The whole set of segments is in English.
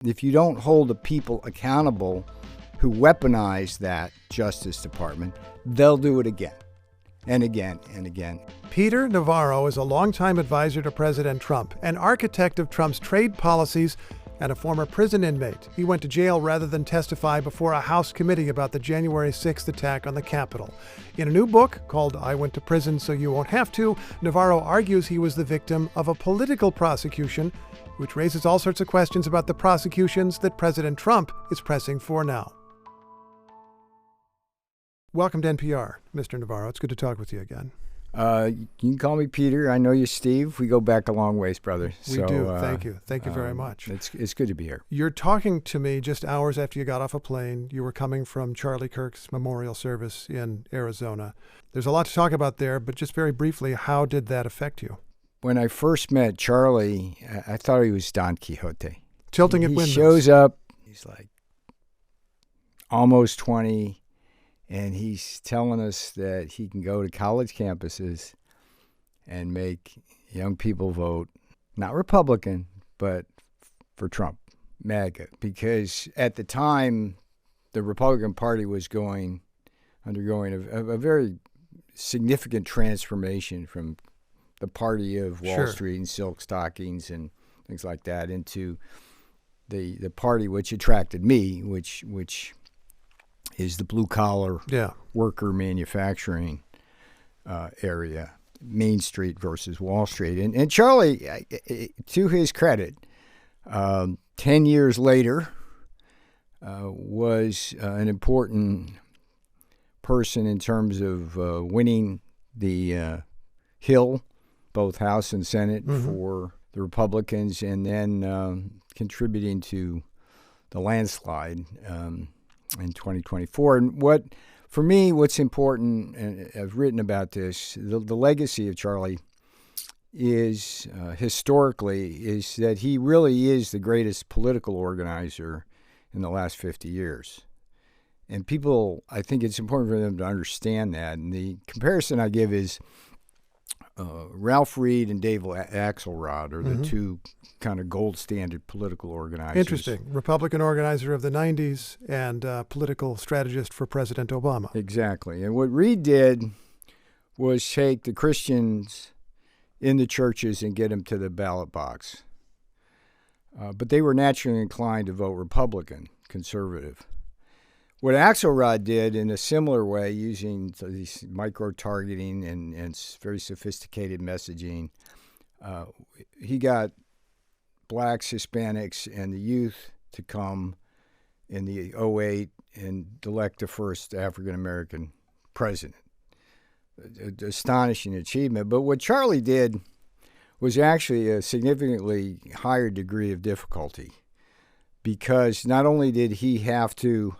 If you don't hold the people accountable who weaponize that Justice Department, they'll do it again and again and again. Peter Navarro is a longtime advisor to President Trump, an architect of Trump's trade policies, and a former prison inmate. He went to jail rather than testify before a House committee about the January 6th attack on the Capitol. In a new book called I Went to Prison So You Won't Have to, Navarro argues he was the victim of a political prosecution, which raises all sorts of questions about the prosecutions that President Trump is pressing for now. Welcome to NPR, Mr. Navarro. It's good to talk with you again. You can call me Peter. I know you, Steve. We go back a long ways, brother. We do. Thank you. Thank you very much. It's good to be here. You're talking to me just hours after you got off a plane. You were coming from Charlie Kirk's memorial service in Arizona. There's a lot to talk about there, but just very briefly, how did that affect you? When I first met Charlie, I thought he was Don Quixote. Tilting at windows. He shows up. He's like almost 20. And he's telling us that he can go to college campuses and make young people vote, not Republican, but for Trump, MAGA. Because at the time, the Republican Party was undergoing a very significant transformation from the party of Wall Street and silk stockings and things like that into the party which attracted me, which is the blue-collar worker manufacturing area, Main Street versus Wall Street. And Charlie, to his credit, 10 years later, was an important person in terms of winning the Hill, both House and Senate, for the Republicans, and then contributing to the landslide in 2024. And what's important, and I've written about this, the legacy of Charlie is historically is that he really is the greatest political organizer in the last 50 years. And people, I think it's important for them to understand that. And the comparison I give is Ralph Reed and Dave Axelrod are the two kind of gold standard political organizers. Interesting. Republican organizer of the 90s and political strategist for President Obama. Exactly. And what Reed did was take the Christians in the churches and get them to the ballot box. But they were naturally inclined to vote Republican, conservative. What Axelrod did in a similar way, using these micro-targeting and very sophisticated messaging, he got blacks, Hispanics, and the youth to come in the 2008 and elect the first African-American president. Astonishing achievement. But what Charlie did was actually a significantly higher degree of difficulty, because not only did he have to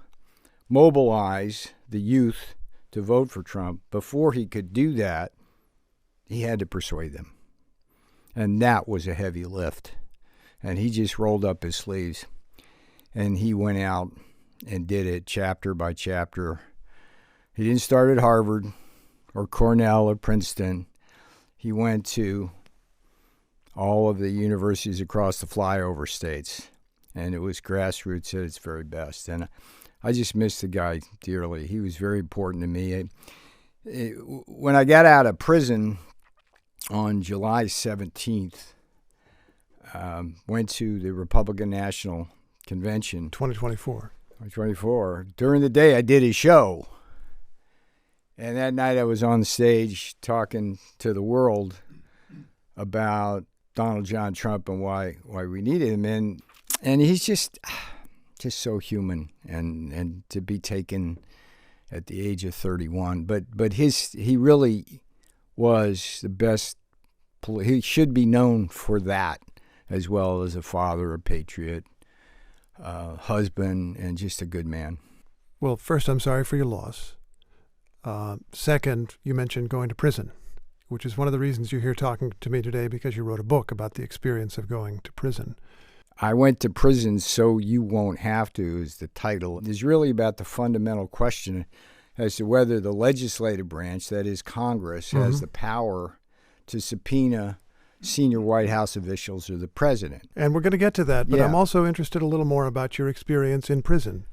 mobilize the youth to vote for Trump, before he could do that, he had to persuade them. And that was a heavy lift. And he just rolled up his sleeves and he went out and did it chapter by chapter. He didn't start at Harvard or Cornell or Princeton. He went to all of the universities across the flyover states, and it was grassroots at its very best. And I just miss the guy dearly. He was very important to me. When I got out of prison on July 17th, went to the Republican National Convention. 2024. During the day, I did a show. And that night I was on stage talking to the world about Donald John Trump and why we needed him. And he's just so human, and to be taken at the age of 31. But he really was the best. He should be known for that, as well as a father, a patriot, husband, and just a good man. Well, first, I'm sorry for your loss. Second, you mentioned going to prison, which is one of the reasons you're here talking to me today, because you wrote a book about the experience of going to prison. I Went to Prison So You Won't Have to is the title. It's really about the fundamental question as to whether the legislative branch, that is Congress, has the power to subpoena senior White House officials or the president. And we're going to get to that, but Yeah. I'm also interested a little more about your experience in prison.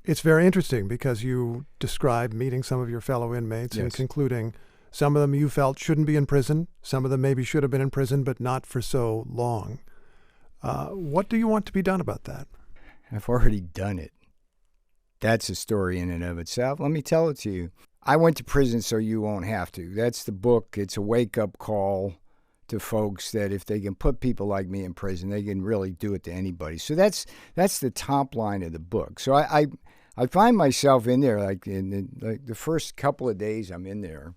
It's very interesting because you describe meeting some of your fellow inmates and Yes. concluding some of them you felt shouldn't be in prison, some of them maybe should have been in prison, but not for so long. What do you want to be done about that? I've already done it. That's a story in and of itself. Let me tell it to you. I went to prison so you won't have to. That's the book. It's a wake-up call to folks that if they can put people like me in prison, they can really do it to anybody. So that's the top line of the book. So I find myself in there, like the first couple of days I'm in there.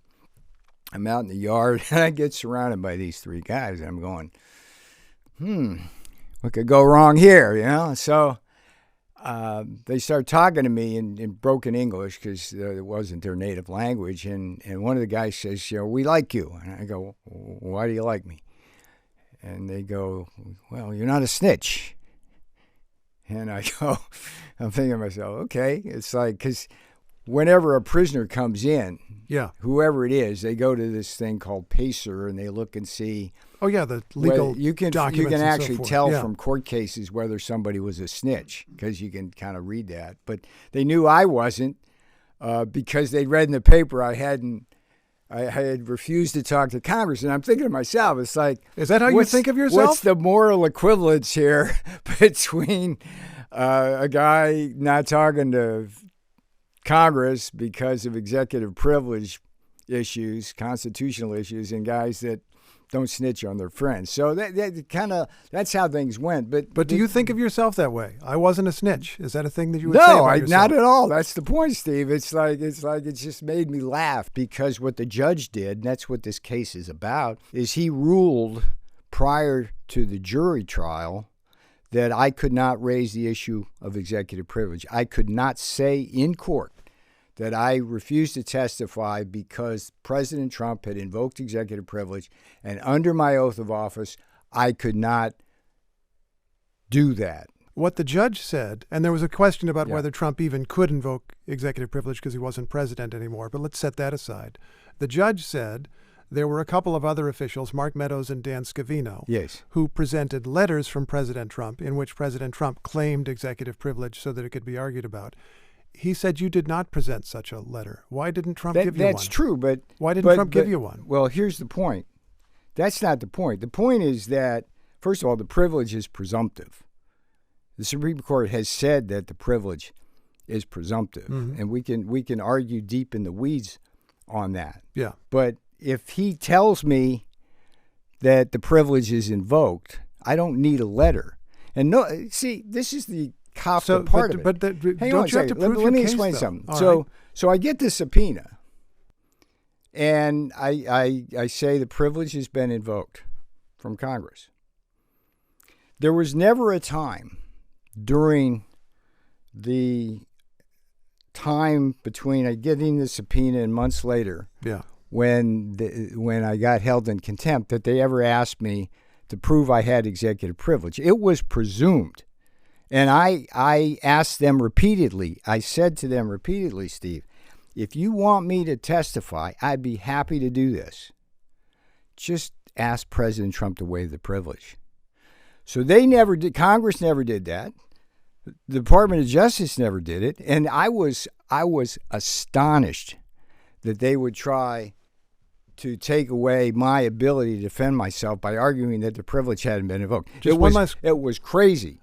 I'm out in the yard, and I get surrounded by these three guys, and I'm going, what could go wrong here, you know? So they start talking to me in broken English because it wasn't their native language. And one of the guys says, we like you. And I go, why do you like me? And they go, well, you're not a snitch. And I go, I'm thinking to myself, okay. It's like, because whenever a prisoner comes in, whoever it is, they go to this thing called PACER and they look and see. Oh, yeah, the legal you can documents and actually so forth. tell from court cases whether somebody was a snitch because you can kind of read that. But they knew I wasn't because they'd read in the paper I had refused to talk to Congress. And I'm thinking to myself, it's like, is that how you think of yourself? What's the moral equivalence here between a guy not talking to Congress because of executive privilege issues, constitutional issues, and guys that don't snitch on their friends? So that's how things went. But do you think of yourself that way? I wasn't a snitch. Is that a thing that you would say No, about yourself? not at all. That's the point, Steve. It's just made me laugh because what the judge did, and that's what this case is about, is he ruled prior to the jury trial that I could not raise the issue of executive privilege. I could not say in court that I refused to testify because President Trump had invoked executive privilege, and under my oath of office, I could not do that. What the judge said, and there was a question about whether Trump even could invoke executive privilege because he wasn't president anymore, but let's set that aside. The judge said there were a couple of other officials, Mark Meadows and Dan Scavino, who presented letters from President Trump in which President Trump claimed executive privilege so that it could be argued about. He said you did not present such a letter. Why didn't Trump give you one? That's true, but why didn't Trump give you one? Well, here's the point. That's not the point. The point is that, first of all, the privilege is presumptive. The Supreme Court has said that the privilege is presumptive, and we can argue deep in the weeds on that. Yeah. But if he tells me that the privilege is invoked, I don't need a letter. And no, see, this is the Kafka part of it. But Hang on a second. Let me explain something. So I get the subpoena, and I say the privilege has been invoked from Congress. There was never a time during the time between getting the subpoena and months later when I got held in contempt that they ever asked me to prove I had executive privilege. It was presumed. And I asked them repeatedly, I said to them repeatedly, Steve, if you want me to testify, I'd be happy to do this. Just ask President Trump to waive the privilege. So they never did. Congress never did that. The Department of Justice never did it. And I was astonished that they would try to take away my ability to defend myself by arguing that the privilege hadn't been invoked. It was crazy.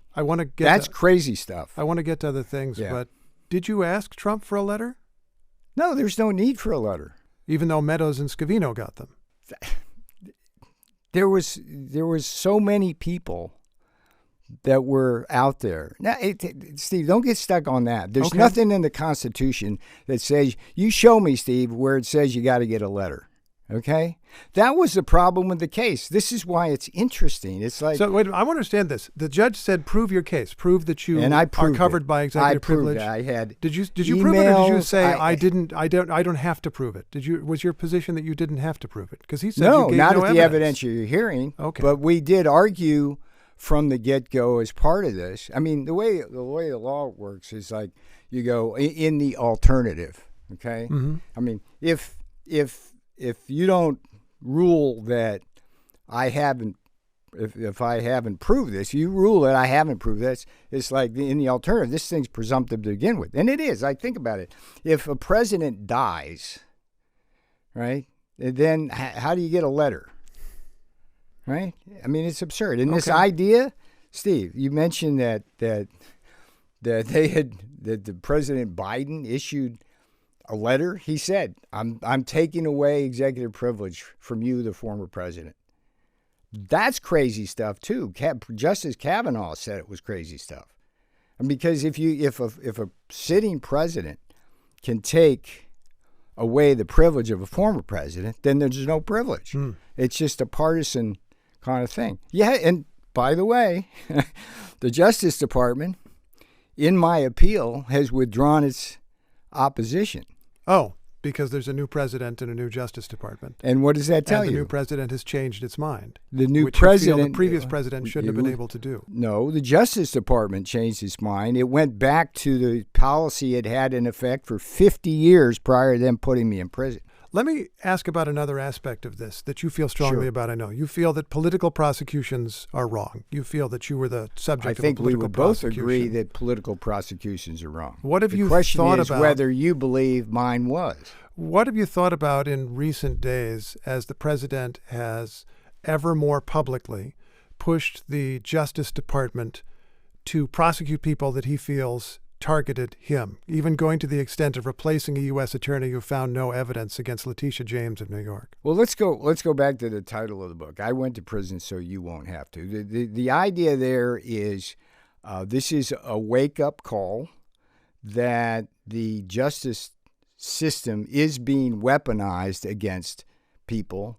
That's crazy stuff. I want to get to other things, but did you ask Trump for a letter? No, there's no need for a letter. Even though Meadows and Scavino got them. There was so many people that were out there. Now, Steve, don't get stuck on that. There's nothing in the Constitution that says, you show me, Steve, where it says you got to get a letter. Okay? That was the problem with the case. This is why it's interesting. It's like... So, wait, I want to understand this. The judge said, prove your case. Prove that you are covered by executive privilege. I had Did you prove it, or did you say, I don't have to prove it? Was your position that you didn't have to prove it? Because he said you gave not no at the evidence. evidentiary hearing. Okay. But we did argue from the get-go as part of this. I mean, the way the law works is like you go in the alternative, okay? Mm-hmm. I mean, if you don't rule that I haven't, if I haven't proved this, you rule it, I haven't proved this. It's like in the alternative, this thing's presumptive to begin with. And it is. I think about it. If a president dies, right, then how do you get a letter? Right? I mean, it's absurd. And this idea, Steve, you mentioned that the President Biden issued a letter. He said, I'm taking away executive privilege from you, the former president. That's crazy stuff too. Justice Kavanaugh said it was crazy stuff. And because if a sitting president can take away the privilege of a former president, then there's no privilege. It's just a partisan kind of thing. Yeah, and by the way, the Justice Department, in my appeal, has withdrawn its opposition. Oh, because there's a new president and a new Justice Department. And what does that tell you? The new president has changed its mind. The new which president, you feel the previous president shouldn't have been able to do. No, the Justice Department changed its mind. It went back to the policy it had in effect for 50 years prior to them putting me in prison. Let me ask about another aspect of this that you feel strongly about, I know. You feel that political prosecutions are wrong. You feel that you were the subject of a political prosecution. I think we would both agree that political prosecutions are wrong. What have you thought about? The question is whether you believe mine was. What have you thought about in recent days as the president has ever more publicly pushed the Justice Department to prosecute people that he feels targeted him, even going to the extent of replacing a U.S. attorney who found no evidence against Letitia James of New York? Well, let's go back to the title of the book. I went to prison so you won't have to. The idea there is this is a wake-up call that the justice system is being weaponized against people,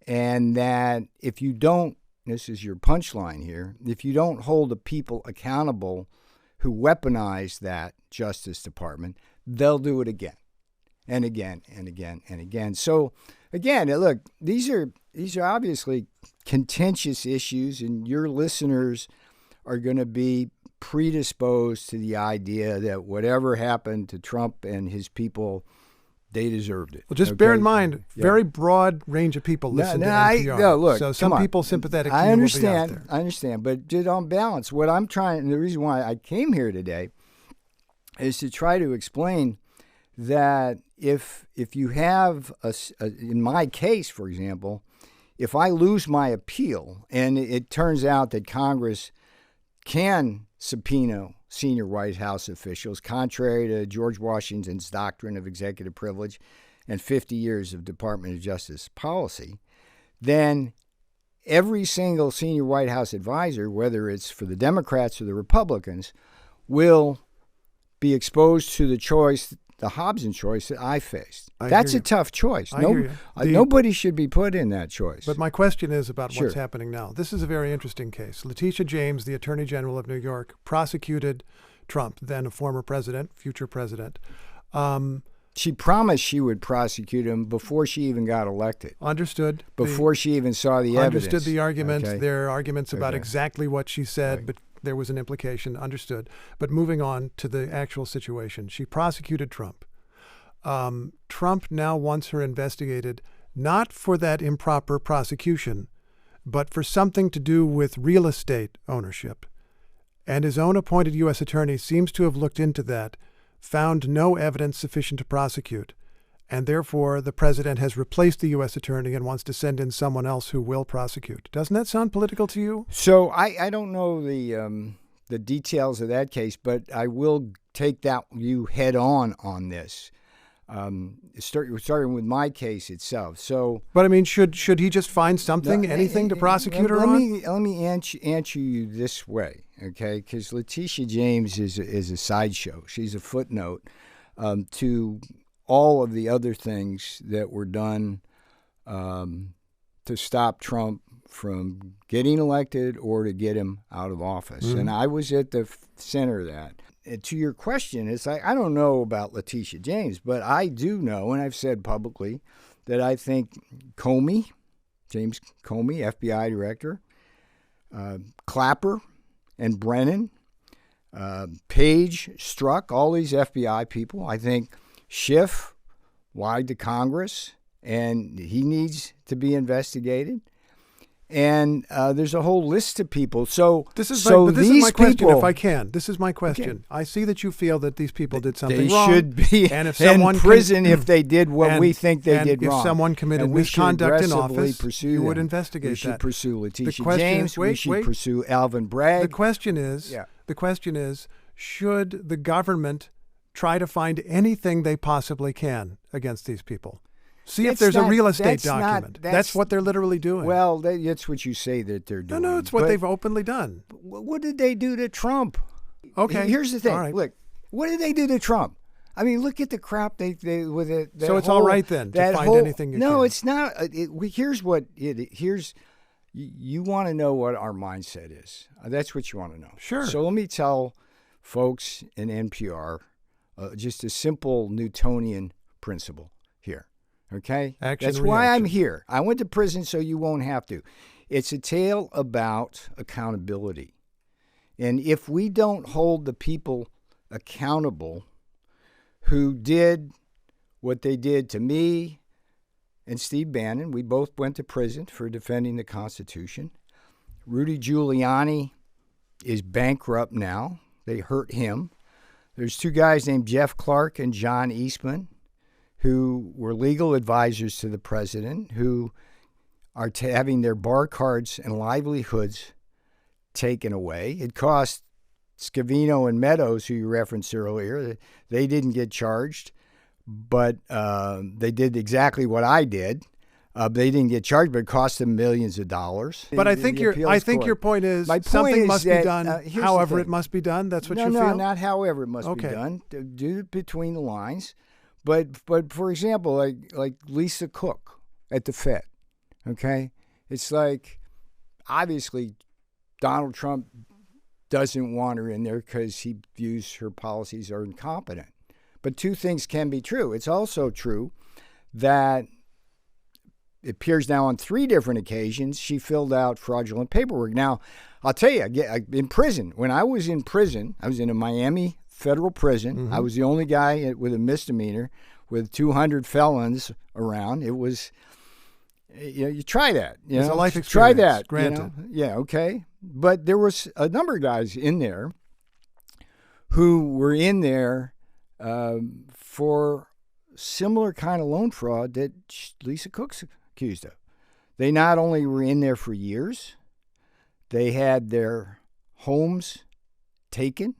and that if you don't, this is your punchline here, if you don't hold the people accountable who weaponize that Justice Department, they'll do it again and again and again and again. So again, look, these are obviously contentious issues, and your listeners are going to be predisposed to the idea that whatever happened to Trump and his people, they deserved it. Well, just bear in mind, very broad range of people listen to NPR. Look, so some people sympathetic to you I understand. will be out there. I understand. But just on balance, what I'm trying, and the reason why I came here today is to try to explain that if you have, in my case, for example, if I lose my appeal and it turns out that Congress can subpoena senior White House officials, contrary to George Washington's doctrine of executive privilege and 50 years of Department of Justice policy, then every single senior White House advisor, whether it's for the Democrats or the Republicans, will be exposed to the choice, the Hobson choice that I faced. That's a tough choice. Nobody should be put in that choice. But my question is about what's happening now. This is a very interesting case. Letitia James, the Attorney General of New York, prosecuted Trump, then a former president, future president. She promised she would prosecute him before she even got elected. Understood. Before she even saw the evidence. Understood the argument. Okay. There are arguments about exactly what she said, but there was an implication. Understood. But moving on to the actual situation. She prosecuted Trump. Trump now wants her investigated not for that improper prosecution, but for something to do with real estate ownership. And his own appointed U.S. attorney seems to have looked into that, found no evidence sufficient to prosecute, and therefore the president has replaced the U.S. attorney and wants to send in someone else who will prosecute. Doesn't that sound political to you? So I don't know the details of that case, but I will take that view head on this. Starting with my case itself. But I mean, should he just find something, anything to prosecute her on? Let me answer you this way, okay? Because Letitia James is a sideshow. She's a footnote to all of the other things that were done to stop Trump from getting elected or to get him out of office. Mm-hmm. And I was at the center of that. To your question, it's like, I don't know about Letitia James, but I do know, and I've said publicly, that I think James Comey, FBI director, Clapper and Brennan, Page, Strzok, all these FBI people, I think Schiff lied to Congress, and he needs to be investigated. And there's a whole list of people. So this is these my question, people, if I can. This is my question. Okay. I see that you feel that these people did something they wrong. They should be and if someone in prison if they did what we think they did wrong. If someone committed misconduct in office, you would investigate that. We should pursue Letitia James. We should pursue Alvin Bragg. The question is, should the government try to find anything they possibly can against these people? See if there's a real estate document. That's what they're literally doing. Well, that's what you say that they're doing. No, it's what they've openly done. What did they do to Trump? Okay. Here's the thing. All right. Look, what did they do to Trump? I mean, look at the crap they with it. So it's all right then to find anything you can. No, it's not. Here's what here's. You want to know what our mindset is. That's what you want to know. Sure. So let me tell folks in NPR just a simple Newtonian principle here. Okay? That's why I'm here. I went to prison so you won't have to. It's a tale about accountability. And if we don't hold the people accountable who did what they did to me and Steve Bannon, we both went to prison for defending the Constitution. Rudy Giuliani is bankrupt now. They hurt him. There's two guys named Jeff Clark and John Eastman who were legal advisors to the president, who are having their bar cards and livelihoods taken away. It cost Scavino and Meadows, who you referenced earlier, they didn't get charged, but they did exactly what I did. They didn't get charged, but it cost them millions of dollars. But I think your point is something must be done. However, it must be done. That's what you feel. No, not however it must be done. Do it between the lines. But for example, like Lisa Cook at the Fed, okay? It's like, obviously, Donald Trump doesn't want her in there because he views her policies are incompetent. But two things can be true. It's also true that it appears now on 3 different occasions she filled out fraudulent paperwork. Now, I'll tell you, in prison, when I was in prison, I was in a Miami federal prison. Mm-hmm. I was the only guy with a misdemeanor with 200 felons around. It was, you try that. It's a life experience. Try that. Granted. Yeah, okay. But there was a number of guys in there who were in there for similar kind of loan fraud that Lisa Cook's accused of. They not only were in there for years, they had their homes taken,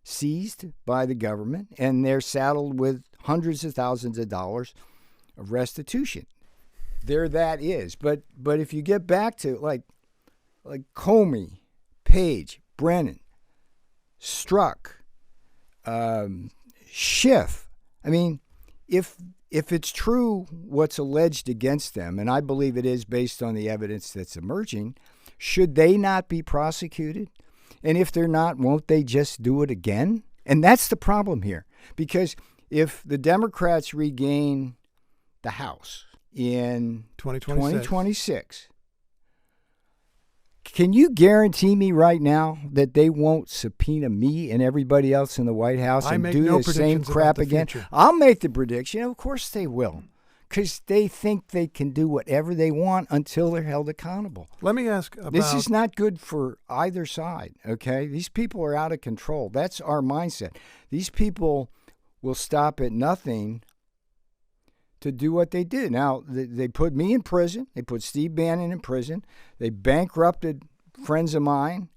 seized by the government, and they're saddled with hundreds of thousands of dollars of restitution. There that is. But if you get back to like Comey, Page, Brennan, Strzok, Schiff, I mean, if it's true what's alleged against them, and I believe it is based on the evidence that's emerging, should they not be prosecuted? And if they're not, won't they just do it again? And that's the problem here. Because if the Democrats regain the House in 2026, can you guarantee me right now that they won't subpoena me and everybody else in the White House and do the same crap again? I'll make the prediction. Of course they will. Because they think they can do whatever they want until they're held accountable. Let me ask about... This is not good for either side, okay? These people are out of control. That's our mindset. These people will stop at nothing to do what they did. Now, they put me in prison. They put Steve Bannon in prison. They bankrupted friends of mine.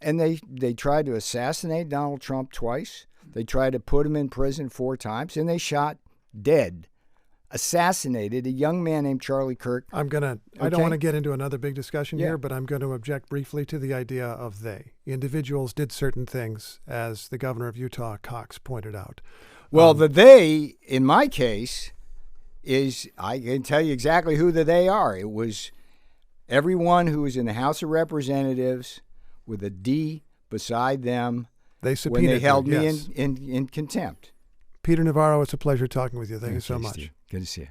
And they tried to assassinate Donald Trump twice. They tried to put him in prison 4 times. And they shot dead, assassinated a young man named Charlie Kirk. I don't want to get into another big discussion here, but I'm going to object briefly to the idea of they. Individuals did certain things, as the governor of Utah, Cox, pointed out. Well, the they, in my case, is, I can tell you exactly who the they are. It was everyone who was in the House of Representatives with a D beside them when they held me in contempt. Peter Navarro, it's a pleasure talking with you. Thank you so much. Steve. Good to see you.